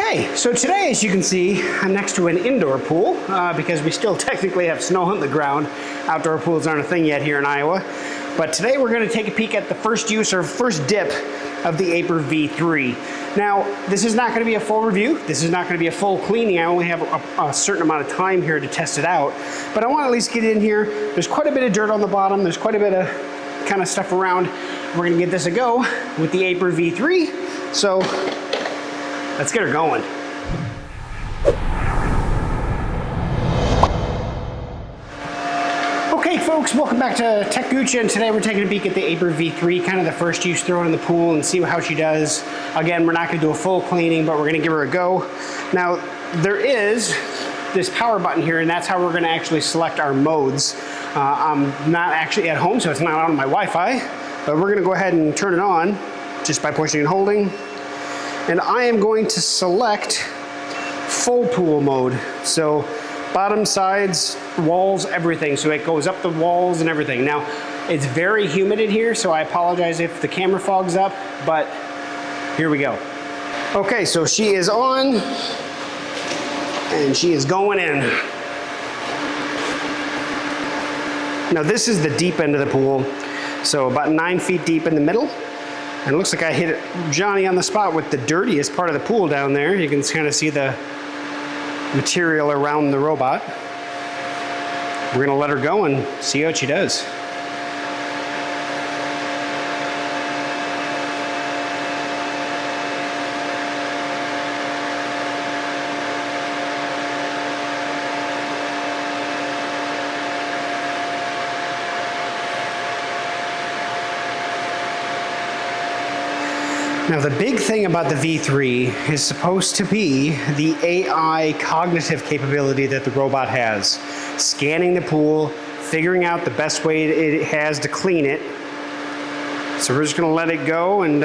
Okay, so today, as you can see, I'm next to an indoor pool because we still technically have snow on the ground. Outdoor pools aren't a thing yet here in Iowa. But today we're going to take a peek at the first use or first dip of the Aiper V3. Now, this is not going to be a full review. This is not going to be a full cleaning. I only have a certain amount of time here to test it out. But I want to at least get in here. There's quite a bit of dirt on the bottom. There's quite a bit of kind of stuff around. We're going to give this a go with the Aiper V3. So let's get her going. Okay folks, welcome back to techgooch, and today we're taking a peek at the Aiper V3, kind of the first use, throw it in the pool and see how she does. Again, we're not going to do a full cleaning, but we're going to give her a go. Now, there is this power button here, and that's how we're going to actually select our modes. I'm not actually at home, so it's not on my Wi-Fi, but we're going to go ahead and turn it on just by pushing and holding. And I am going to select full pool mode. So bottom, sides, walls, everything. So it goes up the walls and everything. Now, it's very humid in here, so I apologize if the camera fogs up, but here we go. Okay, so she is on, and she is going in. Now this is the deep end of the pool. So about 9 feet deep in the middle. And it looks like I hit Johnny on the spot with the dirtiest part of the pool down there. You can kind of see the material around the robot. We're gonna let her go and see how she does. Now the big thing about the V3 is supposed to be the AI cognitive capability that the robot has. Scanning the pool, figuring out the best way it has to clean it. So we're just gonna let it go and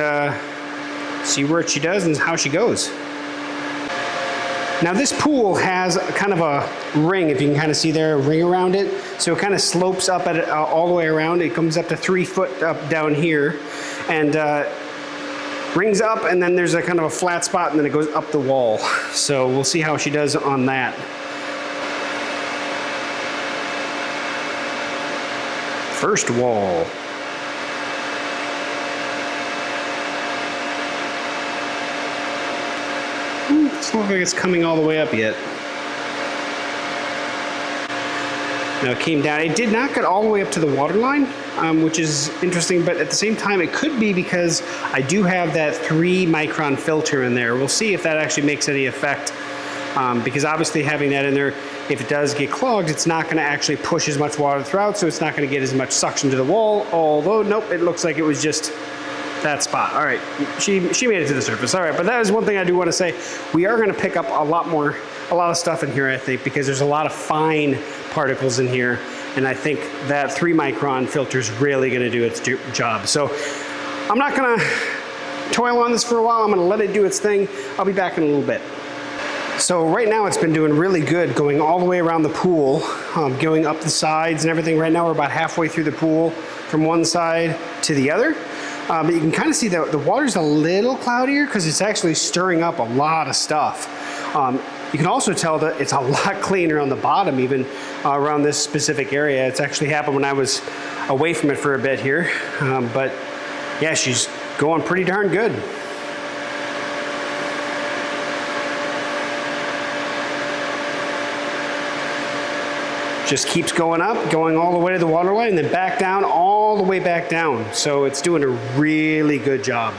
see where she does and how she goes. Now this pool has kind of a ring, if you can kind of see there, a ring around it. So it kind of slopes up at all the way around. It comes up to 3 foot up down here. And rings up, and then there's a kind of a flat spot, and then it goes up the wall. So we'll see how she does on that. First wall. Doesn't look like it's coming all the way up yet. Now it came down. It did not get all the way up to the water line, which is interesting, but at the same time, it could be because I do have that 3 micron filter in there. We'll see if that actually makes any effect, because obviously having that in there, if it does get clogged, it's not gonna actually push as much water throughout, so it's not gonna get as much suction to the wall, although nope, it looks like it was just that spot. All right, she made it to the surface. All right, but that is one thing I do wanna say. We are gonna pick up a lot of stuff in here, I think, because there's a lot of fine particles in here, and I think that 3 micron filter is really going to do its job. So I'm not going to toil on this for a while. I'm going to let it do its thing. I'll be back in a little bit. So right now it's been doing really good going all the way around the pool, going up the sides and everything. Right now we're about halfway through the pool from one side to the other. But you can kind of see that the water's a little cloudier because it's actually stirring up a lot of stuff. You can also tell that it's a lot cleaner on the bottom, even around this specific area. It's actually happened when I was away from it for a bit here. But yeah, she's going pretty darn good. Just keeps going up, going all the way to the water line, and then back down, all the way back down. So it's doing a really good job.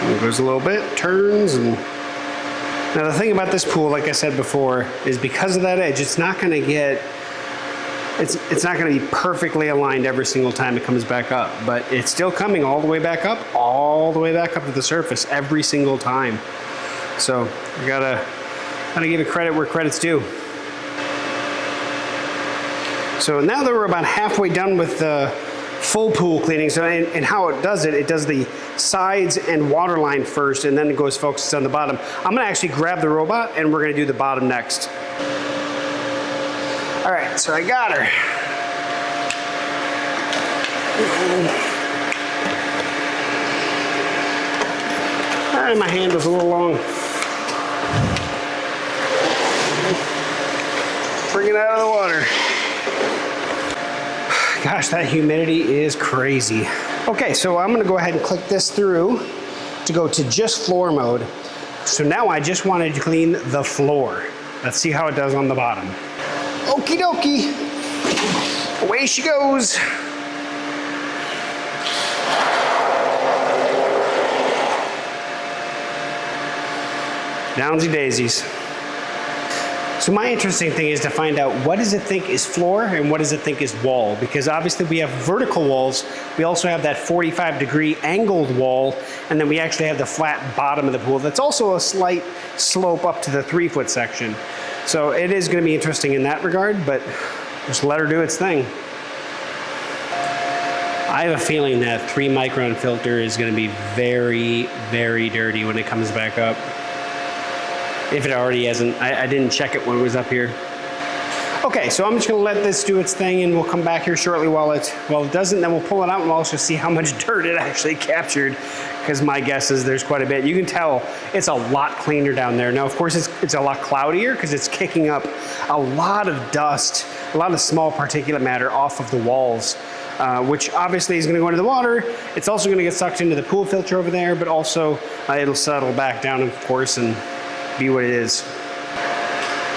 It goes a little bit, turns, and now the thing about this pool, like I said before, is because of that edge, it's not going to get, it's not going to be perfectly aligned every single time it comes back up, but it's still coming all the way back up, to the surface every single time. So you gotta give it credit where credit's due. So now that we're about halfway done with the full pool cleaning. So, and how it does the sides and water line first, and then it goes focuses on the bottom. I'm gonna actually grab the robot and we're gonna do the bottom next. All right, so I got her. All right, my hand was a little long. Bring it out of the water. Gosh, that humidity is crazy. Okay, so I'm gonna go ahead and click this through to go to just floor mode. So now I just wanted to clean the floor. Let's see how it does on the bottom. Okie dokie, away she goes. Downsy daisies. So my interesting thing is to find out what does it think is floor and what does it think is wall, because obviously we have vertical walls, we also have that 45-degree angled wall, and then we actually have the flat bottom of the pool that's also a slight slope up to the 3-foot section. So it is going to be interesting in that regard, but just let her do its thing. I have a feeling that 3-micron filter is going to be very, very dirty when it comes back up. If it already hasn't. I didn't check it when it was up here. Okay, so I'm just gonna let this do its thing and we'll come back here shortly while it doesn't, then we'll pull it out and we'll also see how much dirt it actually captured, because my guess is there's quite a bit. You can tell it's a lot cleaner down there. Now, of course, it's a lot cloudier because it's kicking up a lot of dust, a lot of small particulate matter off of the walls, which obviously is gonna go into the water. It's also gonna get sucked into the pool filter over there, but also it'll settle back down, of course, and be what it is.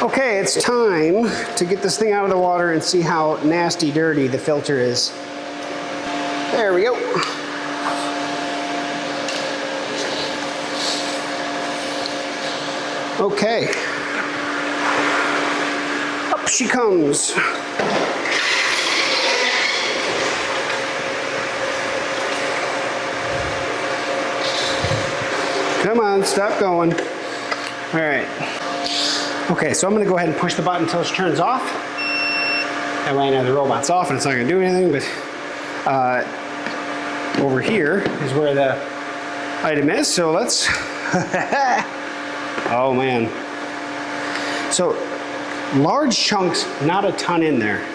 Okay, it's time to get this thing out of the water and see how nasty dirty the filter is. There we go. Okay. Up she comes. Come on, stop going. All right. Okay, so I'm gonna go ahead and push the button until it turns off. And right now the robot's off and it's not gonna do anything, but over here is where the item is, so let's, oh man. So large chunks, not a ton in there.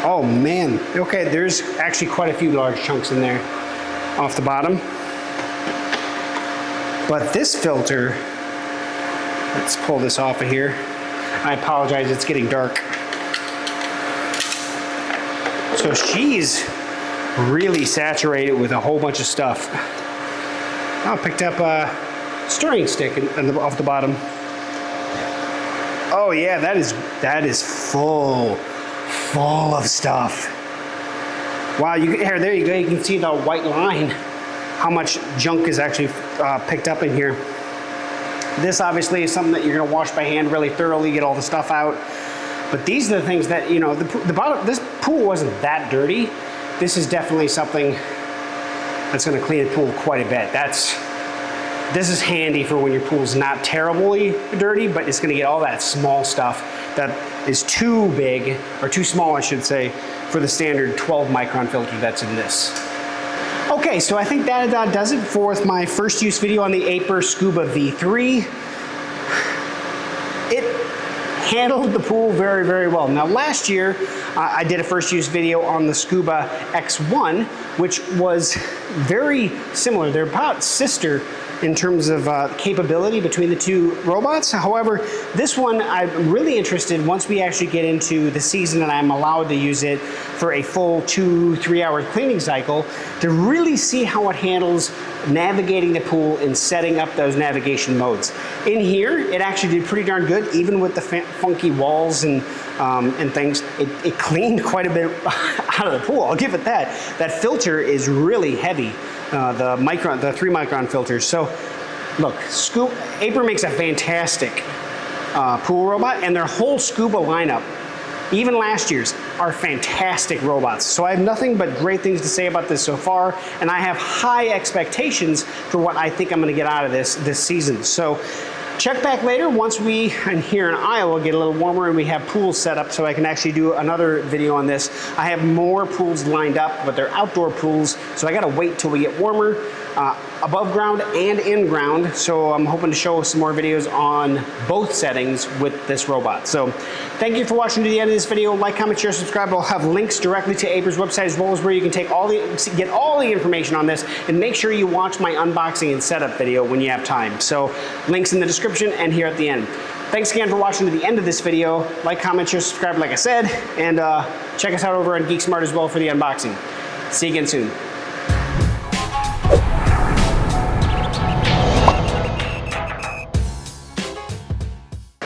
Oh man, okay, there's actually quite a few large chunks in there off the bottom. But this filter, let's pull this off of here. I apologize, it's getting dark. So she's really saturated with a whole bunch of stuff. I picked up a stirring stick off the bottom. Oh yeah, that is full of stuff. Wow, there you go, you can see the white line. How much junk is actually picked up in here. This obviously is something that you're gonna wash by hand really thoroughly, get all the stuff out. But these are the things that, you know, the bottom, this pool wasn't that dirty. This is definitely something that's gonna clean the pool quite a bit. This is handy for when your pool's not terribly dirty, but it's gonna get all that small stuff that is too big, or too small I should say, for the standard 12-micron filter that's in this. Okay, so I think that does it for my first use video on the Aiper Scuba V3. It handled the pool very, very well. Now last year, I did a first use video on the Scuba X1, which was very similar. They're about sister in terms of capability between the two robots. However, this one I'm really interested, once we actually get into the season and I'm allowed to use it for a full 2-3 hour cleaning cycle, to really see how it handles navigating the pool and setting up those navigation modes. In here, it actually did pretty darn good, even with the funky walls and things. It cleaned quite a bit out of the pool, I'll give it that. That filter is really heavy. The 3-micron filters. So look, Aiper makes a fantastic pool robot, and their whole Scuba lineup, even last year's, are fantastic robots. So I have nothing but great things to say about this so far, and I have high expectations for what I think I'm gonna get out of this season. So check back later once we, and here in Iowa, get a little warmer and we have pools set up so I can actually do another video on this. I have more pools lined up, but they're outdoor pools, so I gotta wait till we get warmer, above ground and in ground. So I'm hoping to show some more videos on both settings with this robot. So thank you for watching to the end of this video. Like, comment, share, subscribe. I'll have links directly to Aiper's website, as well as where you can take get all the information on this, and make sure you watch my unboxing and setup video when you have time. So links in the description and here at the end. Thanks again for watching to the end of this video. Like, comment, share, subscribe like I said, and check us out over on Geek Smart as well for the unboxing. See you again soon.